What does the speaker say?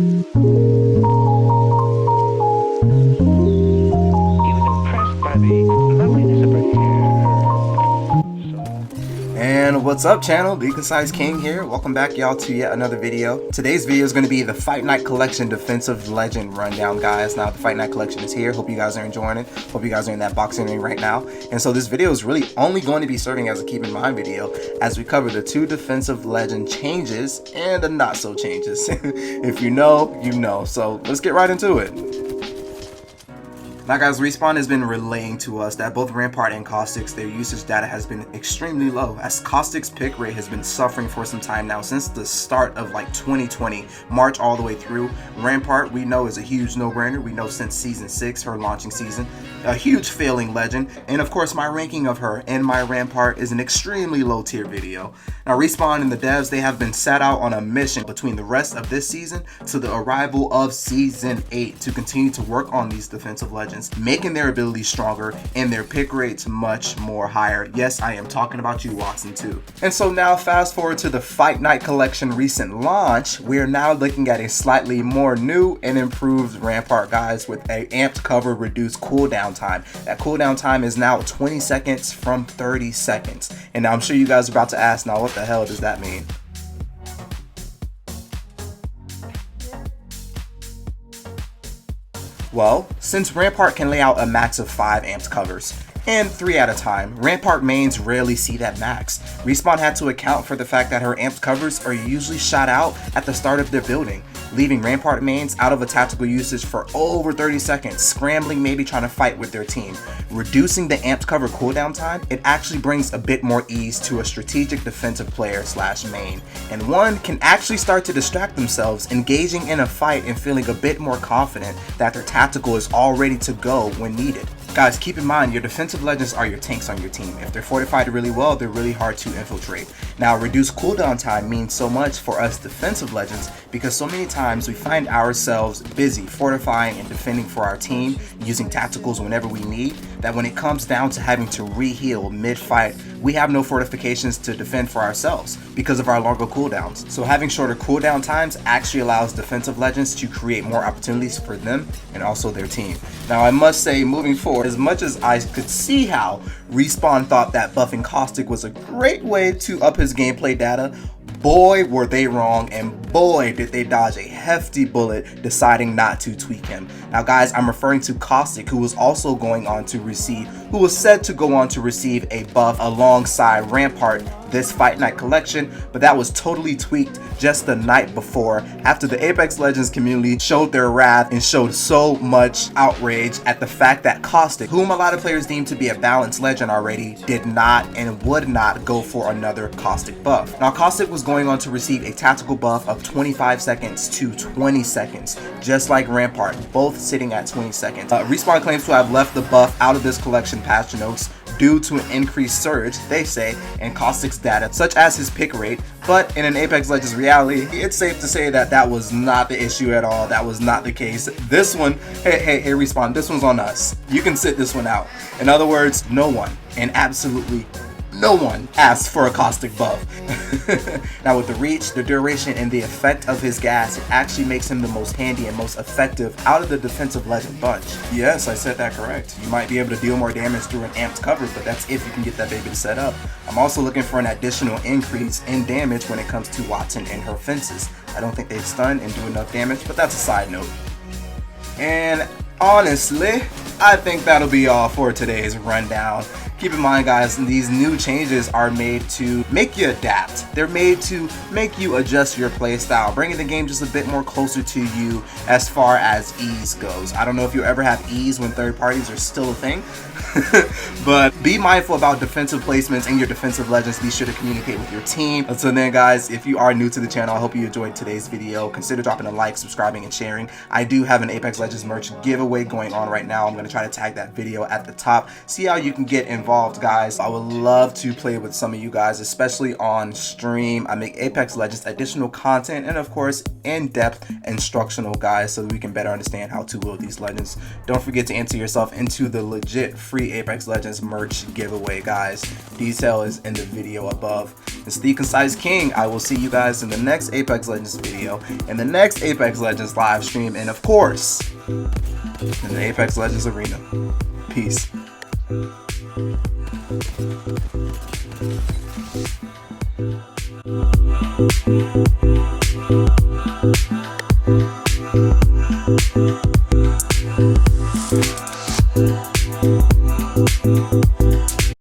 And what's up, channel? TheeConciseKing here. Welcome back, y'all, to yet another video. Today's video is going to be the Fight Night Collection Defensive Legend Rundown, guys. Now, the Fight Night Collection is here. Hope you guys are enjoying it. Hope you guys are in that boxing ring right now. And so this video is really only going to be serving as a keep in mind video as we cover the 2 defensive legend changes and the not so changes. If you know, you know. So let's get right into it. Now, guys, Respawn has been relaying to us that both Rampart and Caustic's, their usage data has been extremely low, as Caustic's pick rate has been suffering for some time now since the start of like 2020, March all the way through. Rampart, we know, is a huge no-brainer. We know since season 6, her launching season, a huge failing legend. And of course, my ranking of her and my Rampart is an extremely low tier video. Now, Respawn and the devs, they have been set out on a mission between the rest of this season to the arrival of season 8 to continue to work on these defensive legends, making their abilities stronger and their pick rates much more higher. Yes, I am talking about you, Watson, too. And so now, fast forward to the Fight Night Collection recent launch, we are now looking at a slightly more new and improved Rampart, guys, with a amped cover reduced cooldown time. That cooldown time is now 20 seconds from 30 seconds. And I'm sure you guys are about to ask, now what the hell does that mean? Well, since Rampart can lay out a max of 5 amped covers, and 3 at a time, Rampart mains rarely see that max. Respawn had to account for the fact that her amped covers are usually shot out at the start of their building, leaving Rampart mains out of a tactical usage for over 30 seconds, scrambling, maybe trying to fight with their team. Reducing the amped cover cooldown time, it actually brings a bit more ease to a strategic defensive player slash main, and one can actually start to distract themselves, engaging in a fight and feeling a bit more confident that their tactical is all ready to go when needed. Guys, keep in mind, your defensive legends are your tanks on your team. If they're fortified really well, they're really hard to infiltrate. Now, reduced cooldown time means so much for us defensive legends because so many times we find ourselves busy fortifying and defending for our team, using tacticals whenever we need, that when it comes down to having to re-heal mid-fight, we have no fortifications to defend for ourselves because of our longer cooldowns. So having shorter cooldown times actually allows defensive legends to create more opportunities for them and also their team. Now, I must say, moving forward, as much as I could see how Respawn thought that buffing Caustic was a great way to up his gameplay data, boy were they wrong, and boy did they dodge a hefty bullet deciding not to tweak him. Now, guys, I'm referring to Caustic, who was said to go on to receive a buff alongside Rampart this Fight Night Collection, but that was totally tweaked just the night before after the Apex Legends community showed their wrath and showed so much outrage at the fact that Caustic, whom a lot of players deemed to be a balanced legend already, did not and would not go for another Caustic buff. Now, Caustic was going on to receive a tactical buff of 25 seconds to 20 seconds, just like Rampart, both sitting at 20 seconds. Respawn claims to have left the buff out of this collection patch notes due to an increased surge, they say, in Caustic's data, such as his pick rate, but in an Apex Legends reality, it's safe to say that that was not the issue at all. That was not the case. This one, hey, Respawn, this one's on us. You can sit this one out. In other words, no one, and absolutely no one asked for a Caustic buff. Now, with the reach, the duration, and the effect of his gas, it actually makes him the most handy and most effective out of the defensive legend bunch. Yes, I said that correct. You might be able to deal more damage through an amped cover, but that's if you can get that baby to set up. I'm also looking for an additional increase in damage when it comes to Watson and her fences. I don't think they stun and do enough damage, but that's a side note. And honestly, I think that'll be all for today's rundown. Keep in mind, guys, these new changes are made to make you adapt. They're made to make you adjust your playstyle, bringing the game just a bit more closer to you as far as ease goes. I don't know if you ever have ease when third parties are still a thing, but be mindful about defensive placements and your defensive legends. Be sure to communicate with your team. Until then, guys, if you are new to the channel, I hope you enjoyed today's video. Consider dropping a like, subscribing, and sharing. I do have an Apex Legends merch giveaway going on right now. I'm going to try to tag that video at the top. See how you can get involved, guys. I would love to play with some of you guys, especially on stream. I make Apex Legends additional content and, of course, in-depth instructional guides so that we can better understand how to wield these legends. Don't forget to enter yourself into the legit free Apex Legends merch giveaway, guys. Detail is in the video above. It's TheeConciseKing. I will see you guys in the next Apex Legends video, in the next Apex Legends live stream, and of course, in the Apex Legends arena. Peace.